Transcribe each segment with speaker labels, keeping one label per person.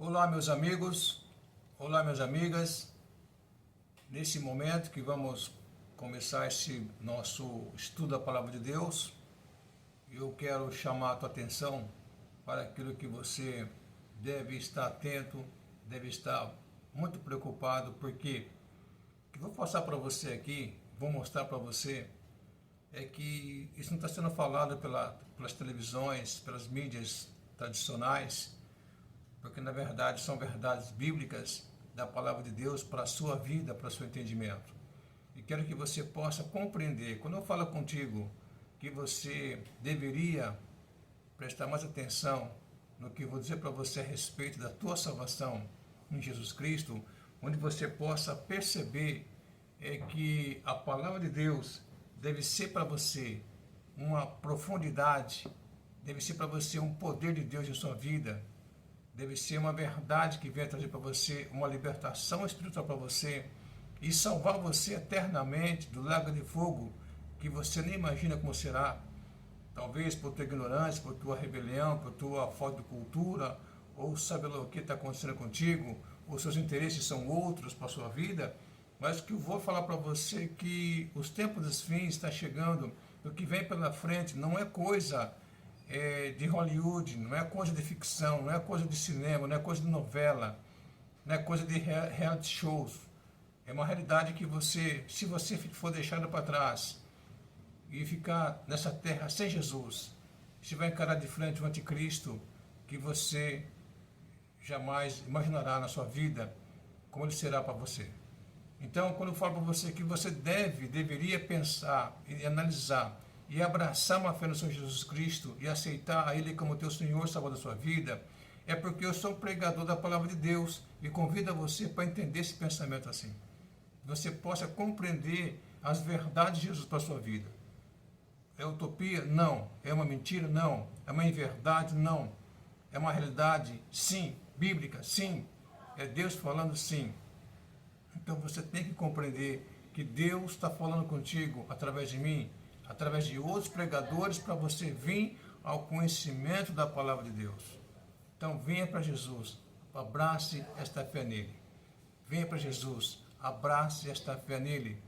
Speaker 1: Olá, meus amigos, olá, minhas amigas. Nesse momento que vamos começar esse nosso estudo da Palavra de Deus, eu quero chamar a tua atenção para aquilo que você deve estar atento, deve estar muito preocupado, porque o que eu vou passar para você aqui, vou mostrar para você, é que isso não está sendo falado pelas televisões, pelas mídias tradicionais, porque na verdade são verdades bíblicas da palavra de Deus para a sua vida, para o seu entendimento. E quero que você possa compreender, quando eu falo contigo que você deveria prestar mais atenção no que eu vou dizer para você a respeito da tua salvação em Jesus Cristo, onde você possa perceber que a palavra de Deus deve ser para você uma profundidade, deve ser para você um poder de Deus em sua vida, deve ser uma verdade que venha trazer para você uma libertação espiritual para você e salvar você eternamente do lago de fogo que você nem imagina como será. Talvez por tua ignorância, por tua rebelião, por tua falta de cultura, ou sabe lá o que está acontecendo contigo, ou seus interesses são outros para a sua vida, mas o que eu vou falar para você é que os tempos dos fins estão chegando, o que vem pela frente não é coisa de Hollywood, não é coisa de ficção, não é coisa de cinema, não é coisa de novela, não é coisa de reality shows. É uma realidade que você, se você for deixado para trás e ficar nessa terra sem Jesus, você vai encarar de frente o anticristo que você jamais imaginará na sua vida como ele será para você. Então, quando eu falo para você que você deveria pensar e analisar e abraçar uma fé no Senhor Jesus Cristo e aceitar a Ele como teu Senhor, Salvador da sua vida, é porque eu sou um pregador da Palavra de Deus e convido a você para entender esse pensamento assim. Você possa compreender as verdades de Jesus para a sua vida. É utopia? Não. É uma mentira? Não. É uma inverdade? Não. É uma realidade? Sim. Bíblica? Sim. É Deus falando? Sim. Então você tem que compreender que Deus está falando contigo através de mim, através de outros pregadores, para você vir ao conhecimento da palavra de Deus. Então venha para Jesus, abrace esta fé nele. Venha para Jesus, abrace esta fé nele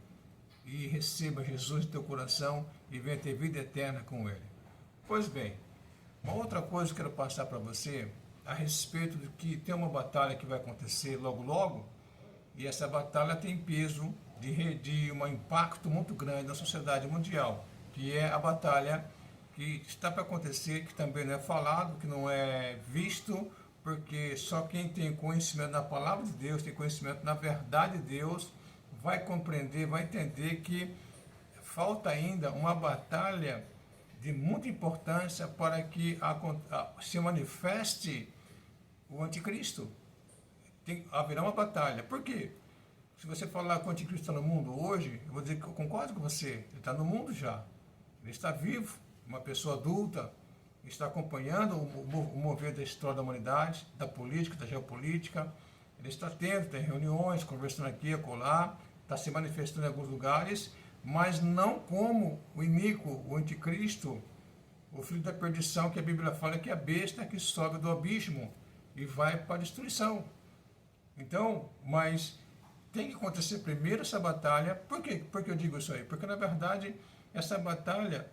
Speaker 1: e receba Jesus em teu coração e venha ter vida eterna com ele. Pois bem, uma outra coisa que eu quero passar para você a respeito de que tem uma batalha que vai acontecer logo logo, e essa batalha tem peso de um impacto muito grande na sociedade mundial, que é a batalha que está para acontecer, que também não é falado, que não é visto, porque só quem tem conhecimento da palavra de Deus, tem conhecimento na verdade de Deus, vai compreender, vai entender que falta ainda uma batalha de muita importância para que se manifeste o anticristo. Haverá uma batalha. Por quê? Se você falar que o anticristo está no mundo hoje, eu vou dizer que eu concordo com você. Ele está no mundo já. Ele está vivo, uma pessoa adulta, está acompanhando o mover da história da humanidade, da política, da geopolítica. Ele está tendo, tem reuniões, conversando aqui, acolá, está se manifestando em alguns lugares, mas não como o iníquo, o anticristo, o filho da perdição, que a Bíblia fala que é a besta que sobe do abismo e vai para a destruição. Então, mas tem que acontecer primeiro essa batalha. Por quê? Porque eu digo isso aí? Porque, na verdade, essa batalha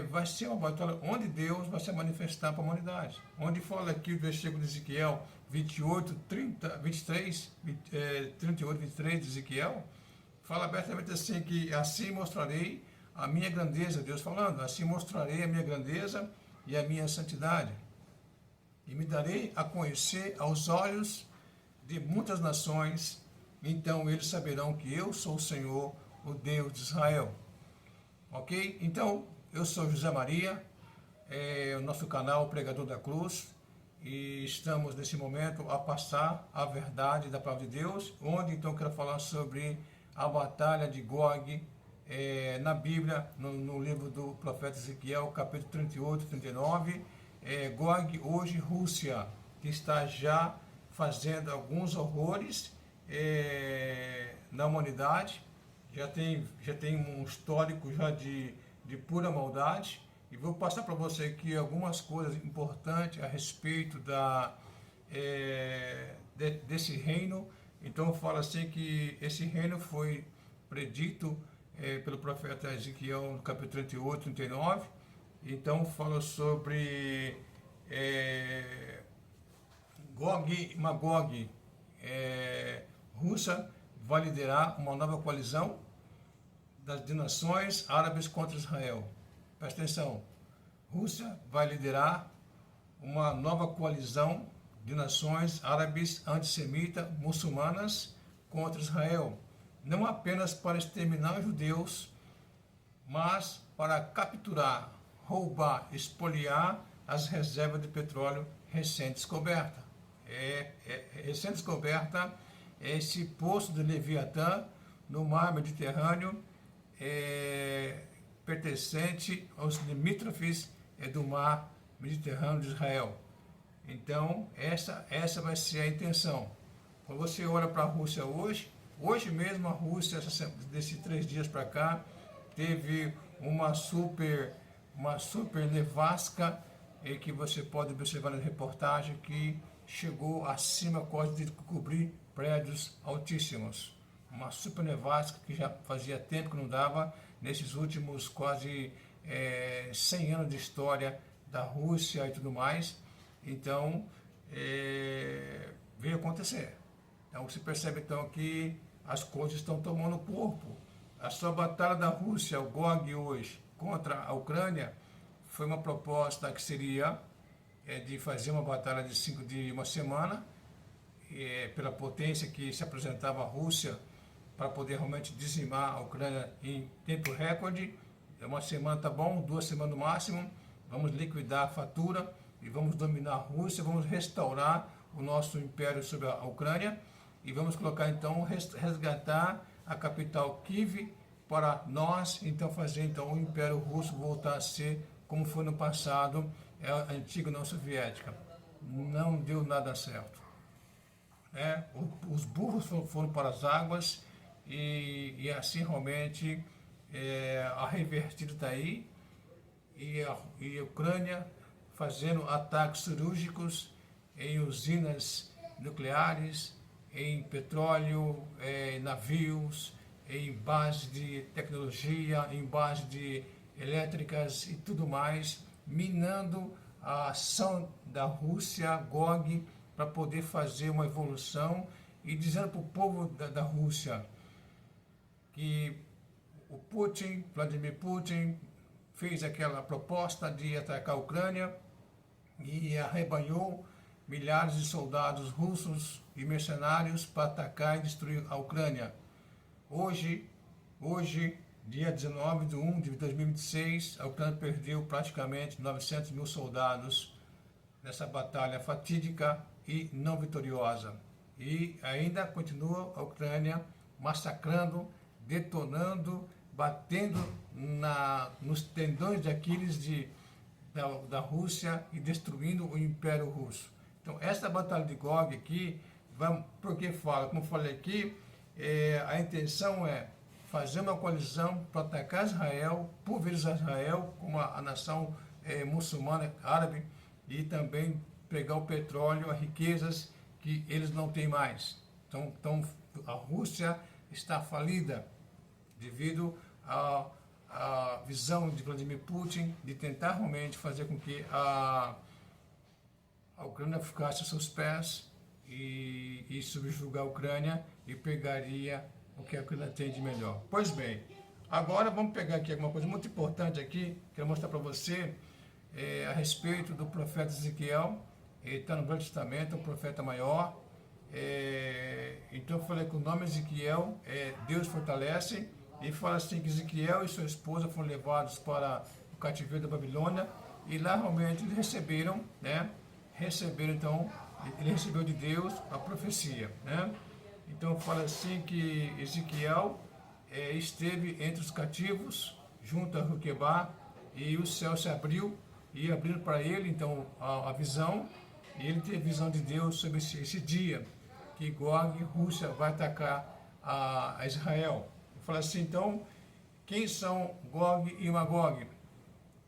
Speaker 1: vai ser uma batalha onde Deus vai se manifestar para a humanidade. Onde fala aqui o versículo de Ezequiel 28, 30, 23, 38, 23 de Ezequiel, fala abertamente assim, que assim mostrarei a minha grandeza, Deus falando, assim mostrarei a minha grandeza e a minha santidade. E me darei a conhecer aos olhos de muitas nações, então eles saberão que eu sou o Senhor, o Deus de Israel. Ok? Então, eu sou José Maria, o nosso canal Pregador da Cruz, e estamos nesse momento a passar a verdade da palavra de Deus, onde então eu quero falar sobre a batalha de Gog, na Bíblia, no livro do profeta Ezequiel, capítulo 38, 39, Gog, hoje Rússia, que está já fazendo alguns horrores na humanidade, já tem um histórico já de pura maldade, e vou passar para você aqui algumas coisas importantes a respeito desse reino. Então fala assim que esse reino foi predito pelo profeta Ezequiel no capítulo 38, 39. Então fala sobre Gog e Magog. Rússia vai liderar uma nova coalizão das nações árabes contra Israel. Presta atenção. Rússia vai liderar uma nova coalizão de nações árabes antissemitas muçulmanas contra Israel, não apenas para exterminar os judeus, mas para capturar, roubar, expoliar as reservas de petróleo recém-descoberta. Recém-descoberta esse poço de Leviatã no mar Mediterrâneo, pertencente aos limítrofes do mar Mediterrâneo de Israel. Então, essa vai ser a intenção. Quando você olha para a Rússia hoje mesmo a Rússia, desses 3 dias para cá, teve uma super nevasca, que você pode observar na reportagem, que chegou acima quase de cobrir prédios altíssimos. Uma super nevasca que já fazia tempo que não dava, nesses últimos quase 100 anos de história da Rússia e tudo mais. Então, veio acontecer. Então, se percebe então que as coisas estão tomando corpo. A sua batalha da Rússia, o Gog hoje, contra a Ucrânia, foi uma proposta que seria de fazer uma batalha de uma semana, pela potência que se apresentava a Rússia, para poder realmente dizimar a Ucrânia em tempo recorde. Uma semana tá bom, 2 semanas no máximo, vamos liquidar a fatura e vamos dominar a Rússia, vamos restaurar o nosso império sobre a Ucrânia e vamos colocar então, resgatar a capital Kiev para nós, então fazer então o Império Russo voltar a ser como foi no passado, a antiga União Soviética. Não deu nada certo. Os burros foram para as águas e assim realmente a revertida está aí e a Ucrânia fazendo ataques cirúrgicos em usinas nucleares, em petróleo, em navios, em base de tecnologia, em base de elétricas e tudo mais, minando a ação da Rússia, Gog, para poder fazer uma evolução e dizendo para o povo da Rússia que o Vladimir Putin, fez aquela proposta de atacar a Ucrânia e arrebanhou milhares de soldados russos e mercenários para atacar e destruir a Ucrânia. Hoje, dia 19 de 1 de 2026, a Ucrânia perdeu praticamente 900 mil soldados nessa batalha fatídica e não vitoriosa. E ainda continua a Ucrânia massacrando, detonando, batendo nos tendões de Aquiles da Rússia e destruindo o Império Russo. Então, essa batalha de Gog aqui, porque como eu falei aqui, a intenção é fazer uma coalizão para atacar Israel, pulverizar Israel como a nação muçulmana árabe e também pegar o petróleo, as riquezas que eles não têm mais. Então a Rússia está falida devido à visão de Vladimir Putin de tentar realmente fazer com que a Ucrânia ficasse aos seus pés e subjugar a Ucrânia e pegaria o que a Ucrânia tem de melhor. Pois bem, agora vamos pegar aqui alguma coisa muito importante aqui, quero mostrar para você a respeito do profeta Ezequiel. Ele está no Velho Testamento, é um profeta maior. Então eu falei que o nome Ezequiel Deus fortalece, e fala assim que Ezequiel e sua esposa foram levados para o cativeiro da Babilônia, e lá realmente eles receberam, então, ele recebeu de Deus a profecia, Então fala assim que Ezequiel esteve entre os cativos, junto a Ruquebá, e o céu se abriu, e abriram para ele então a visão, e ele teve visão de Deus sobre esse dia, que Gog, Rússia, vai atacar a Israel. Fala assim, então, quem são Gog e Magog?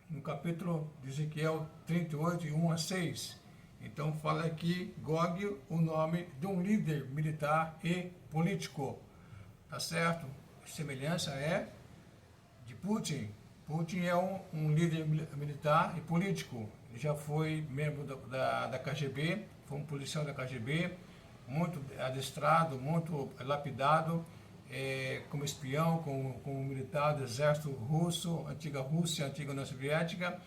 Speaker 1: No capítulo de Ezequiel 38, 1 a 6, Então fala aqui Gog, o nome de um líder militar e político, tá certo? Semelhança é de Putin. Putin é um líder militar e político. Ele já foi membro da KGB, foi um policial da KGB, muito adestrado, muito lapidado, como espião, como militar do exército russo, antiga Rússia, antiga União Soviética,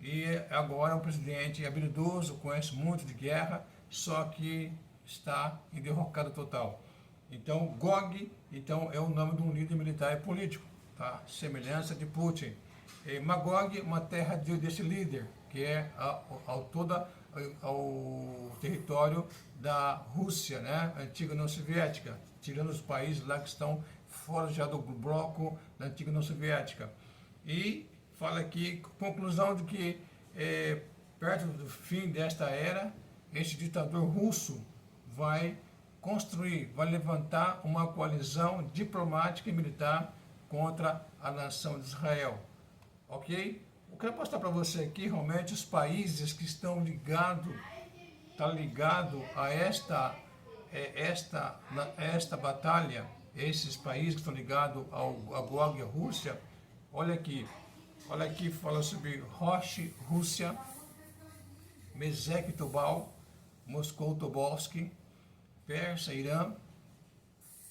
Speaker 1: e agora é um presidente habilidoso, conhece muito de guerra, só que está em derrocada total. Então, Gog, então, é o nome de um líder militar e político, tá? Semelhança de Putin. Magog, uma terra desse líder, que é ao território da Rússia, né? Antiga União Soviética, tirando os países lá que estão fora já do bloco da antiga União Soviética. E fala aqui, conclusão de que perto do fim desta era, esse ditador russo vai vai levantar uma coalizão diplomática e militar contra a nação de Israel. Ok? Eu quero mostrar para você aqui realmente os países que estão ligados, a esta batalha, esses países que estão ligados a Gog e a Rússia. Olha aqui fala sobre Rosh, Rússia, Mesec, Tubal, Moscou, Tobolsk, Pérsia, Irã,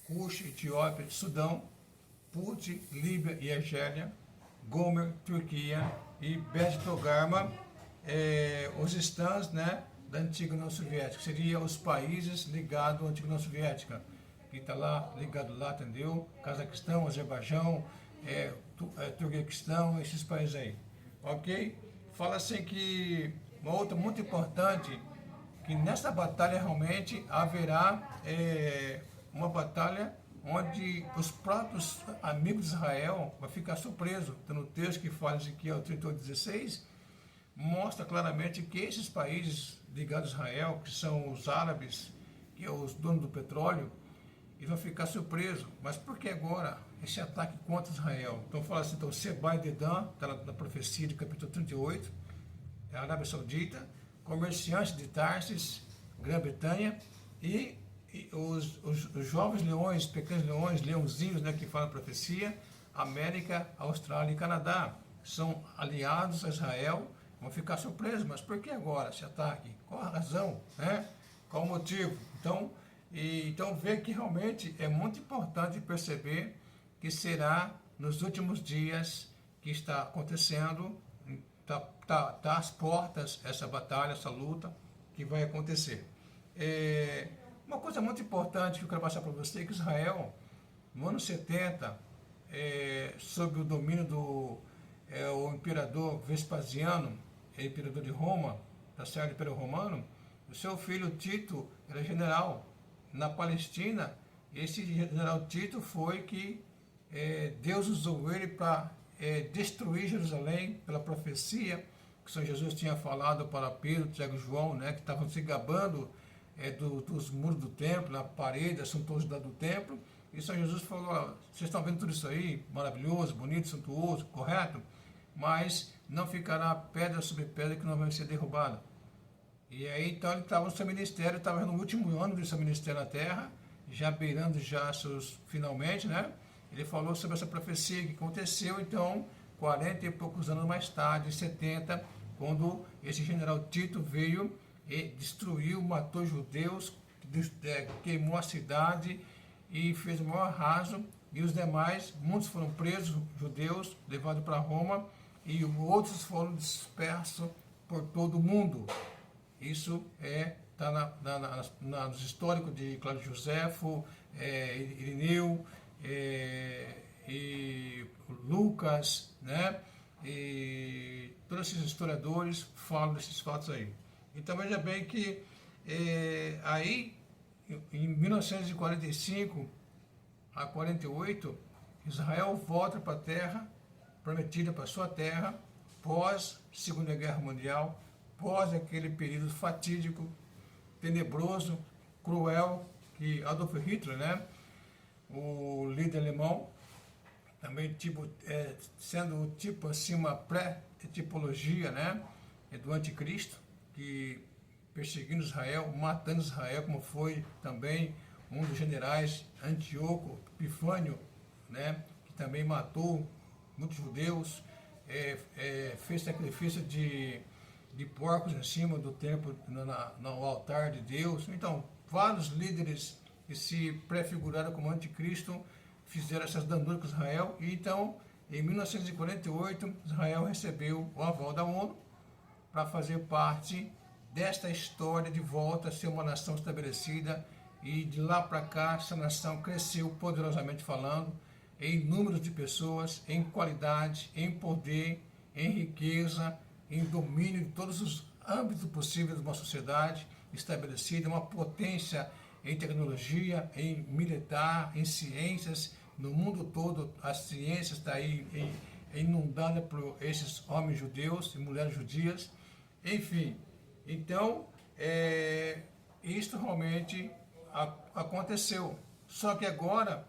Speaker 1: Cush, Etiópia, Sudão, Put, Líbia e Argélia, Gomer, Turquia e Bet-Togarma, os stands, né, da antiga União Soviética. Seriam os países ligados à antiga União Soviética, que está lá, ligado lá, entendeu? Cazaquistão, Azerbaijão, Turquequistão, esses países aí. Ok? Fala assim que uma outra muito importante, que nessa batalha realmente haverá uma batalha onde os próprios amigos de Israel vão ficar surpresos. Então, no texto que fala de Ezequiel 38:16, mostra claramente que esses países ligados a Israel, que são os árabes, que é os donos do petróleo, eles vão ficar surpresos. Mas por que agora esse ataque contra Israel? Então fala assim, então Seba e Dedã, está na profecia de capítulo 38, é a Arábia Saudita, comerciantes de Tarsis, Grã-Bretanha, e os jovens leões, pequenos leões, leãozinhos, né, que fala a profecia, América, Austrália e Canadá, são aliados a Israel, vão ficar surpresos, mas por que agora esse ataque? Qual a razão? Né? Qual o motivo? Então vê que realmente é muito importante perceber que será nos últimos dias que está acontecendo, está às portas essa batalha, essa luta que vai acontecer. Uma coisa muito importante que eu quero passar para você é que Israel, no ano 70, sob o domínio do o imperador Vespasiano, imperador de Roma, da certo, Império Romano, o seu filho Tito era general na Palestina. Esse general Tito foi que Deus usou ele para destruir Jerusalém pela profecia que São Jesus tinha falado para Pedro, Tiago e João, né, que estavam se gabando dos muros do templo, na parede, a suntuosidade do templo. E São Jesus falou, vocês estão vendo tudo isso aí, maravilhoso, bonito, suntuoso, correto? Mas não ficará pedra sobre pedra que não vai ser derrubada. E aí, então, ele estava no seu ministério, estava no último ano do seu ministério na terra, já beirando já seus, finalmente, né? Ele falou sobre essa profecia que aconteceu, então, 40 e poucos anos mais tarde, em 70, quando esse general Tito veio e destruiu, matou judeus, queimou a cidade e fez o maior arraso, e os demais, muitos foram presos, judeus, levados para Roma, e outros foram dispersos por todo o mundo. Isso está nos históricos de Cláudio Josefo, Irineu, e Lucas, né? E todos esses historiadores falam desses fatos aí. Então veja bem que aí, em 1945 a 48, Israel volta para a terra prometida, para a sua terra, pós Segunda Guerra Mundial, pós aquele período fatídico, tenebroso, cruel, que Adolf Hitler, né, o líder alemão, também sendo assim uma pré-tipologia, né, do anticristo, que perseguindo Israel, matando Israel, como foi também um dos generais, Antíoco Epifânio, né, que também matou muitos judeus, fez sacrifício de porcos em cima do templo, no altar de Deus. Então, vários líderes que se prefiguraram como anticristo fizeram essas danduras com Israel. E então, em 1948, Israel recebeu o aval da ONU para fazer parte desta história de volta a ser uma nação estabelecida. E de lá para cá, essa nação cresceu poderosamente falando, em números de pessoas, em qualidade, em poder, em riqueza, em domínio de todos os âmbitos possíveis de uma sociedade estabelecida, uma potência em tecnologia, em militar, em ciências. No mundo todo, a ciência está aí inundada por esses homens judeus e mulheres judias. Enfim, então, isto realmente aconteceu. Só que agora,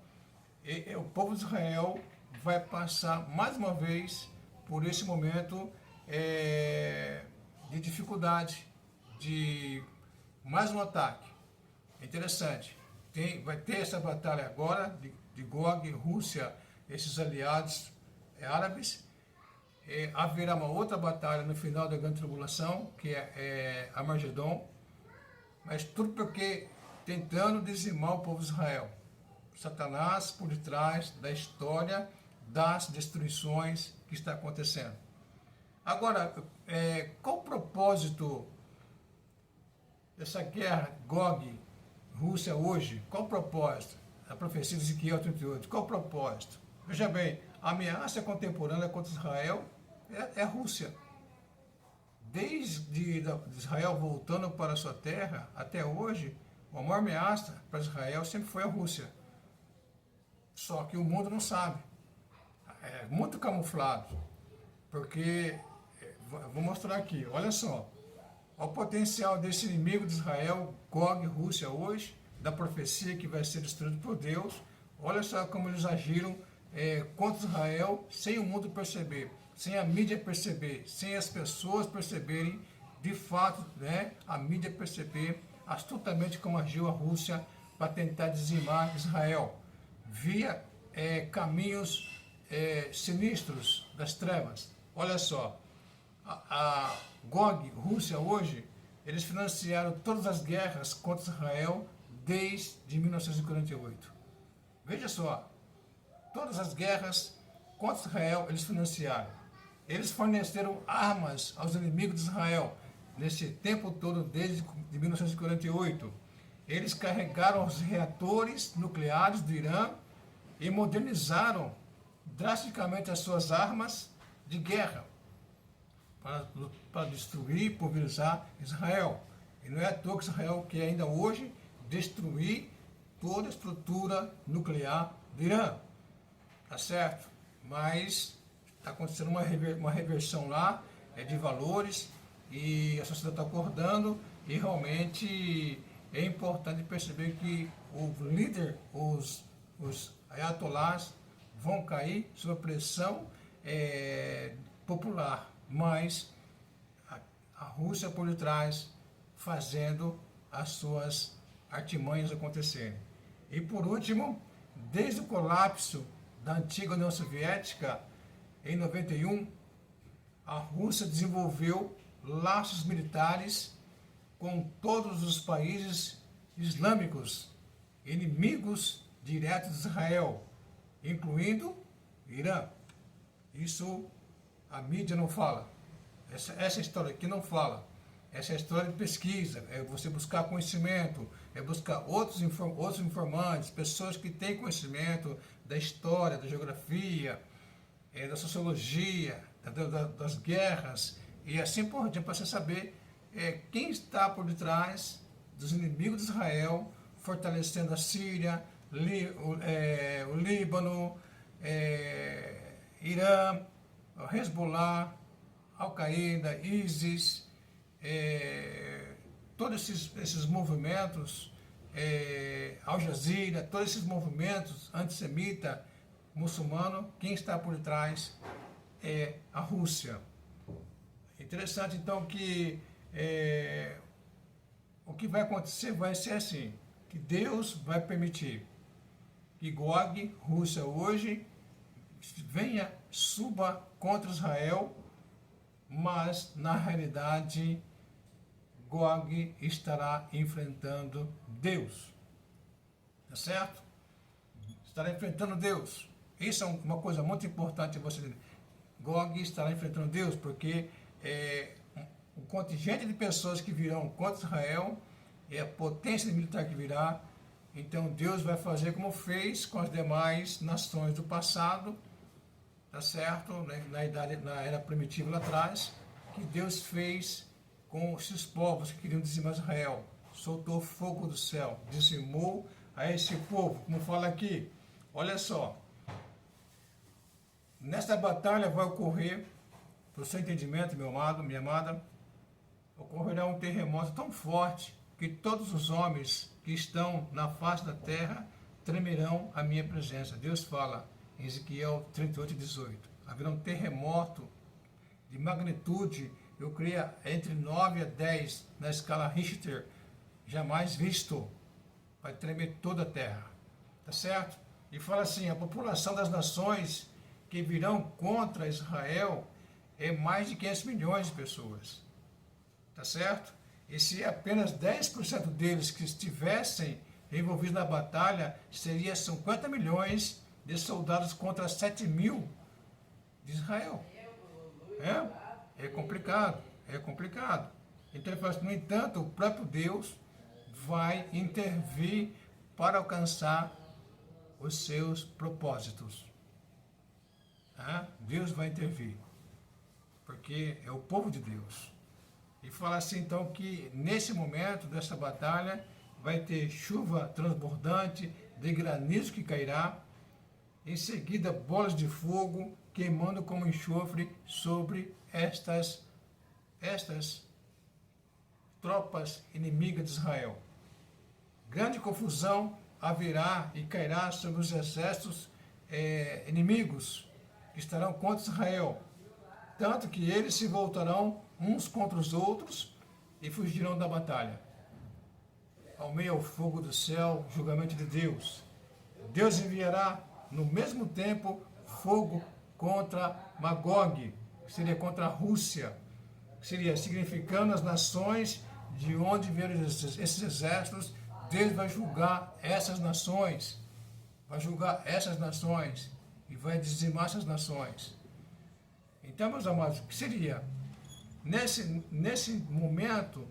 Speaker 1: o povo de Israel vai passar mais uma vez por esse momento de dificuldade, de mais um ataque. É interessante. Vai ter essa batalha agora de Gog, Rússia, esses aliados árabes. Haverá uma outra batalha no final da grande tribulação, que é Armagedon. Mas tudo porque tentando dizimar o povo de Israel. Satanás por detrás da história das destruições que está acontecendo. Agora, qual o propósito dessa guerra Gog, Rússia hoje? Qual o propósito? A profecia de Ezequiel 38. Qual o propósito? Veja bem, a ameaça contemporânea contra Israel é a Rússia. Desde Israel voltando para a sua terra até hoje, a maior ameaça para Israel sempre foi a Rússia. Só que o mundo não sabe. É muito camuflado. Porque, vou mostrar aqui, olha só. O potencial desse inimigo de Israel, Gog, Rússia hoje, da profecia que vai ser destruído por Deus. Olha só como eles agiram contra Israel sem o mundo perceber, sem a mídia perceber, sem as pessoas perceberem, de fato, né, a mídia perceber astutamente como agiu a Rússia para tentar dizimar Israel, via caminhos sinistros das trevas. Olha só, a Gog, Rússia hoje, eles financiaram todas as guerras contra Israel desde 1948. Veja só, todas as guerras contra Israel eles financiaram. Eles forneceram armas aos inimigos de Israel nesse tempo todo, desde 1948. Eles carregaram os reatores nucleares do Irã e modernizaram drasticamente as suas armas de guerra para destruir, pulverizar Israel. E não é à toa que Israel quer ainda hoje destruir toda a estrutura nuclear do Irã. Tá certo? Mas está acontecendo uma reversão lá de valores e a sociedade está acordando e realmente é importante perceber que o líder, os ayatolás vão cair sob a pressão popular, mas a Rússia por detrás fazendo as suas artimanhas acontecerem. E por último, desde o colapso da antiga União Soviética, em 91, a Rússia desenvolveu laços militares com todos os países islâmicos, inimigos diretos de Israel, incluindo Irã. Isso a mídia não fala. Essa história aqui não fala. Essa é a história de pesquisa, é você buscar conhecimento, é buscar outros informantes, pessoas que têm conhecimento da história, da geografia, da sociologia, das guerras, e assim por diante, para você saber quem está por detrás dos inimigos de Israel, fortalecendo a Síria, o Líbano, Irã, o Hezbollah, Al-Qaeda, ISIS, todos esses movimentos, Al Jazeera, todos esses movimentos antissemitas, muçulmano, quem está por trás é a Rússia. Interessante então que o que vai acontecer vai ser assim, que Deus vai permitir que Gog, Rússia hoje, venha, suba contra Israel, mas na realidade Gog estará enfrentando Deus. Tá certo? Estará enfrentando Deus. Isso é uma coisa muito importante você entender. Gog estará enfrentando Deus, porque o contingente de pessoas que virão contra Israel é a potência militar que virá. Então Deus vai fazer como fez com as demais nações do passado, tá certo? Na era primitiva lá atrás, que Deus fez com esses povos que queriam dizimar Israel. Soltou fogo do céu, dizimou a esse povo, como fala aqui. Olha só, nesta batalha vai ocorrer, para o seu entendimento, meu amado, minha amada, ocorrerá um terremoto tão forte que todos os homens que estão na face da terra tremerão à minha presença. Deus fala em Ezequiel 38, 18. Haverá um terremoto de magnitude, eu creio, entre 9 a 10 na escala Richter, jamais visto. Vai tremer toda a terra. Tá certo? E fala assim, a população das nações que virão contra Israel é mais de 500 milhões de pessoas. Tá certo? E se apenas 10% deles que estivessem envolvidos na batalha, seria 50 milhões de soldados contra 7 mil de Israel. É complicado, é complicado. Então ele fala assim, no entanto, o próprio Deus vai intervir para alcançar os seus propósitos. Deus vai intervir, porque é o povo de Deus. E fala assim então que nesse momento dessa batalha vai ter chuva transbordante, de granizo que cairá, em seguida bolas de fogo queimando como enxofre sobre estas tropas inimigas de Israel. Grande confusão haverá e cairá sobre os exércitos inimigos que estarão contra Israel, tanto que eles se voltarão uns contra os outros e fugirão da batalha. Ao meio ao fogo do céu, julgamento de Deus. Deus enviará no mesmo tempo fogo contra Magog, que seria contra a Rússia, que seria significando as nações de onde vieram esses exércitos. Deus vai julgar essas nações, e vai dizimar essas nações. Então, meus amados, o que seria? Nesse momento,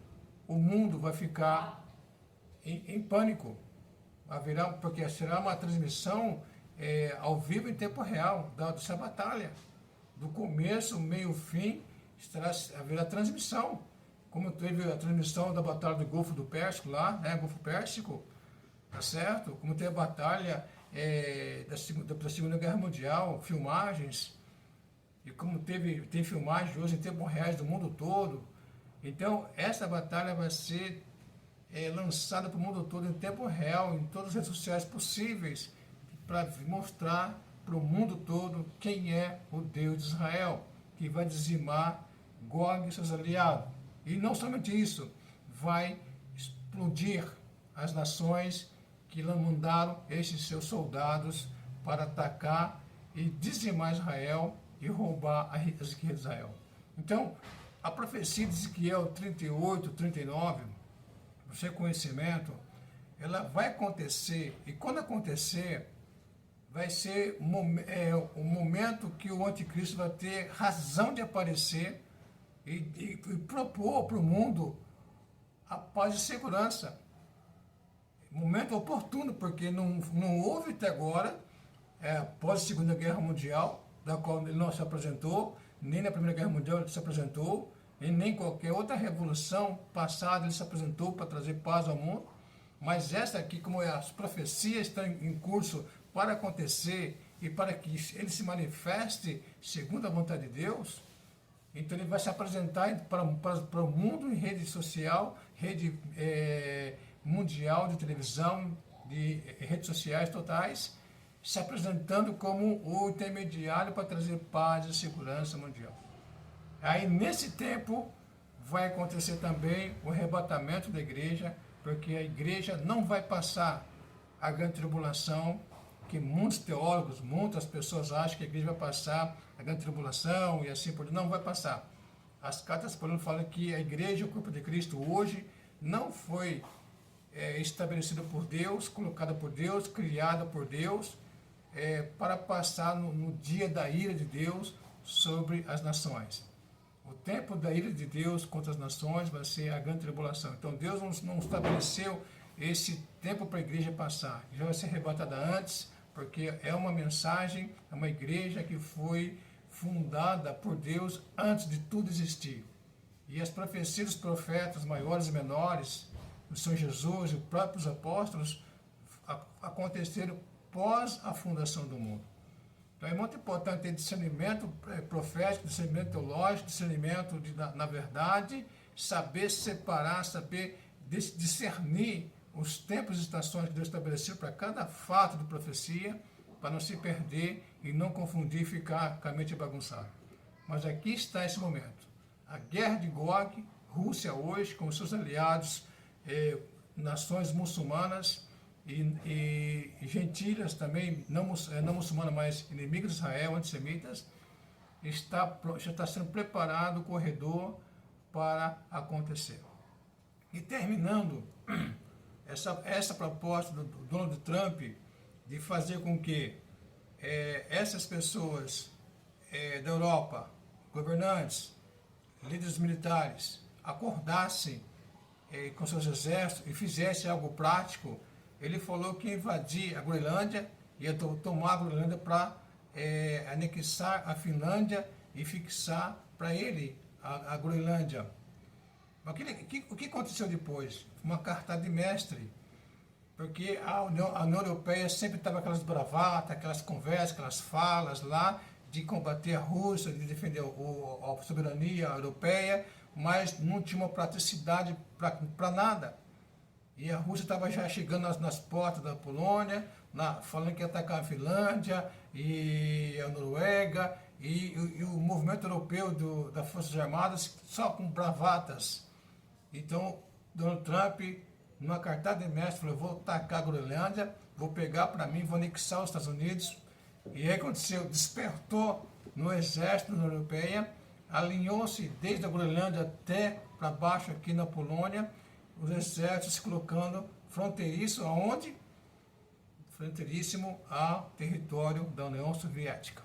Speaker 1: o mundo vai ficar em pânico. Porque será uma transmissão ao vivo em tempo real dessa batalha. Do começo, meio, fim, haverá transmissão. Como teve a transmissão da batalha do Golfo do Pérsico lá, Golfo Pérsico, tá certo? Como teve a batalha da Segunda Guerra Mundial, filmagens, e como tem filmagens hoje em tempo real do mundo todo. Então, essa batalha vai ser lançada para o mundo todo em tempo real, em todas as redes sociais possíveis, para mostrar para o mundo todo quem é o Deus de Israel, que vai dizimar Gog e seus aliados. E não somente isso, vai explodir as nações que mandaram esses seus soldados para atacar e dizimar Israel e roubar as riquezas de Israel. Então, a profecia de Ezequiel 38, 39, no seu conhecimento, ela vai acontecer, e quando acontecer, vai ser o momento que o anticristo vai ter razão de aparecer e propor para o mundo a paz e segurança. Momento oportuno, porque não houve até agora, após a Segunda Guerra Mundial, da qual ele não se apresentou, nem na Primeira Guerra Mundial ele se apresentou, e nem qualquer outra revolução passada ele se apresentou para trazer paz ao mundo. Mas essa aqui, como as profecias estão em curso para acontecer e para que ele se manifeste segundo a vontade de Deus, então ele vai se apresentar para o mundo em rede social, rede mundial de televisão, de redes sociais totais, se apresentando como o intermediário para trazer paz e segurança mundial. Aí, nesse tempo, vai acontecer também o arrebatamento da igreja, porque a igreja não vai passar a grande tribulação, que muitos teólogos, muitas pessoas acham que a igreja vai passar a grande tribulação e assim por diante. Não vai passar. As cartas Paulo falam que a igreja, o corpo de Cristo hoje, não foi estabelecida por Deus, colocada por Deus, criada por Deus, para passar no dia da ira de Deus sobre as nações. O tempo da ira de Deus contra as nações vai ser a grande tribulação. Então Deus não estabeleceu esse tempo para a igreja passar. Já vai ser arrebatada antes, porque é uma mensagem, é uma igreja que foi fundada por Deus antes de tudo existir. E as profecias dos profetas maiores e menores, o Senhor Jesus e os próprios apóstolos, aconteceram pós a fundação do mundo. Então é muito importante ter discernimento profético, discernimento teológico, discernimento na verdade, saber separar, saber discernir os tempos e estações que Deus estabeleceu para cada fato de profecia, para não se perder e não confundir e ficar com a mente bagunçada. Mas aqui está esse momento. A guerra de Gog, Rússia hoje, com os seus aliados, nações muçulmanas e gentilhas também, não muçulmanas, mas inimigas de Israel, antissemitas, já está sendo preparado o corredor para acontecer. E terminando, essa proposta do Donald Trump de fazer com que essas pessoas da Europa, governantes, líderes militares, acordassem com seus exércitos e fizessem algo prático, ele falou que ia invadir a Groenlândia, ia tomar a Groenlândia para anexar a Finlândia e fixar para ele a Groenlândia. Mas o que aconteceu depois? Uma cartada de mestre, porque a União Europeia sempre estava aquelas bravatas, aquelas conversas, aquelas falas lá de combater a Rússia, de defender a soberania europeia, mas não tinha uma praticidade para nada. E a Rússia estava já chegando nas portas da Polônia, falando que ia atacar a Finlândia e a Noruega, e o movimento europeu das Forças Armadas só com bravatas. Então, Donald Trump, numa cartada de mestre, falou: vou atacar a Groenlândia, vou pegar para mim, vou anexar os Estados Unidos. E aí aconteceu, despertou no exército da União Europeia, alinhou-se desde a Groenlândia até para baixo aqui na Polônia, os exércitos se colocando fronteiriço aonde? Fronteiríssimo ao território da União Soviética.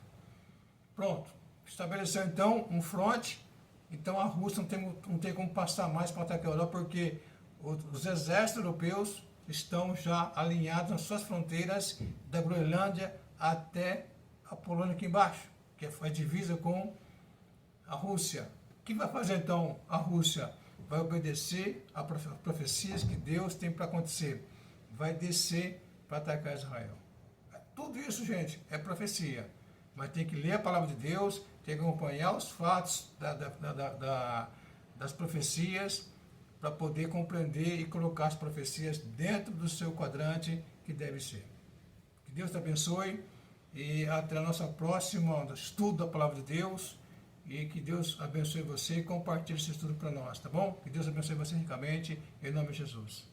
Speaker 1: Pronto, estabeleceu então um fronte. Então a Rússia não tem como passar mais para atacar a Europa, porque os exércitos europeus estão já alinhados nas suas fronteiras da Groenlândia até a Polônia aqui embaixo, que é divisa com a Rússia. O que vai fazer então a Rússia? Vai obedecer às profecias que Deus tem para acontecer. Vai descer para atacar Israel. Tudo isso, gente, é profecia. Mas tem que ler a palavra de Deus, tem que acompanhar os fatos das profecias para poder compreender e colocar as profecias dentro do seu quadrante que deve ser. Que Deus te abençoe e até a nossa próxima estudo da palavra de Deus. E que Deus abençoe você e compartilhe esse estudo para nós, tá bom? Que Deus abençoe você ricamente, em nome de Jesus.